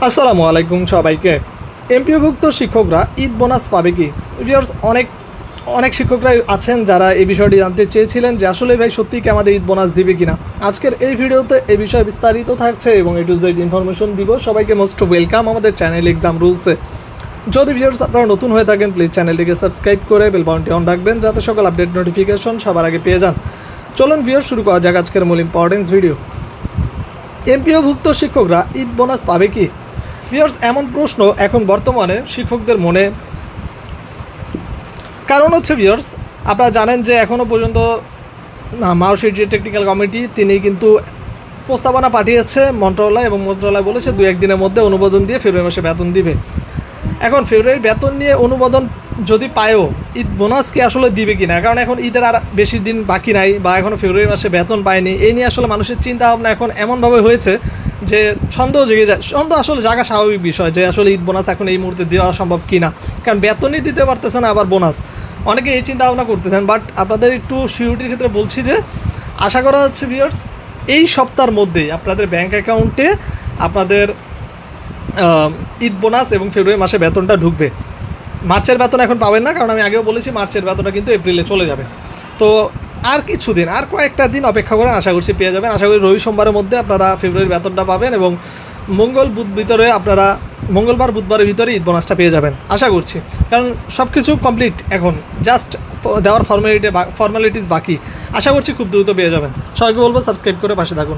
আসসালামু আলাইকুম সবাইকে। এমপিওভুক্ত শিক্ষকরা ঈদ বোনাস পাবে কি? ভিউয়ার্স, অনেক শিক্ষকরাই আছেন যারা এই বিষয়টি জানতে চেয়েছিলেন যে আসলে ভাই সত্যিই কি আমাদের ঈদ বোনাস দিবে কিনা। আজকের এই ভিডিওতে এই বিষয়ে বিস্তারিত থাকছে এবং এ টু জেড ইনফরমেশন দিব। সবাইকে মোস্ট ওয়েলকাম আমাদের চ্যানেল এক্সাম রুলসে। যদি ভিউয়ার্স আপনারা নতুন হয়ে থাকেন প্লিজ চ্যানেলটিকে সাবস্ক্রাইব করে বেল বাটনটি অন রাখবেন যাতে সকল আপডেট নোটিফিকেশন সবার আগে পেয়ে যান। চলুন ভিউয়ার্স, শুরু করা যাক আজকের মূল ইম্পর্টেন্স ভিডিও। এমপিওভুক্ত শিক্ষকরা ঈদ বোনাস পাবে কি? ভিউয়ার্স, এমন প্রশ্ন এখন বর্তমানে শিক্ষকদের মনে। কারণ হচ্ছে ভিউয়ার্স, আপনারা জানেন যে এখনও পর্যন্ত মাওসির যে টেকনিক্যাল কমিটি তিনি কিন্তু প্রস্তাবনা পাঠিয়েছে মন্ত্রণালয়, এবং মন্ত্রণালয় বলেছে 2-1 দিনের মধ্যে অনুমোদন দিয়ে ফেব্রুয়ারি মাসে বেতন দিবে। এখন ফেব্রুয়ারি বেতন নিয়ে অনুমোদন যদি পায়ও, ঈদ বোনাস কি আসলে দিবে কি না? কারণ এখন ঈদের আর বেশি দিন বাকি নাই, বা এখনও ফেব্রুয়ারি মাসে বেতন পায়নি। এই নিয়ে আসলে মানুষের চিন্তা ভাবনা এখন এমনভাবে হয়েছে যে সন্দেহ জেগে যায়। সন্দেহ আসলে জায়গা স্বাভাবিক বিষয় যে আসলে ঈদ বোনাস এখন এই মুহূর্তে দেওয়া সম্ভব কি না, কারণ বেতনই দিতে পারতেছে না, আবার বোনাস। অনেকে এই চিন্তা ভাবনা করতেছেন, বাট আপনাদের একটু সিউরিটির ক্ষেত্রে বলছি যে আশা করা হচ্ছে ভিউয়ার্স এই সপ্তাহের মধ্যেই আপনাদের ব্যাঙ্ক অ্যাকাউন্টে আপনাদের ঈদ বোনাস এবং ফেব্রুয়ারি মাসে বেতনটা ঢুকবে। মার্চের বেতন এখন পাবেন না, কারণ আমি আগেও বলেছি মার্চের বেতনটা কিন্তু এপ্রিলে চলে যাবে। তো আর কিছুদিন, আর কয়েকটা দিন অপেক্ষা করেন, আশা করছি পেয়ে যাবেন। আশা করি রবি সোমবারের মধ্যে আপনারা ফেব্রুয়ারির বেতনটা পাবেন এবং মঙ্গলবার বুধবারের ভিতরে ঈদ বোনাসটা পেয়ে যাবেন আশা করছি। কারণ সব কিছু কমপ্লিট, এখন জাস্ট দেওয়ার ফর্মালিটিস বাকি। আশা করছি খুব দ্রুত পেয়ে যাবেন। সবাইকে বলবো সাবস্ক্রাইব করে পাশে থাকুন।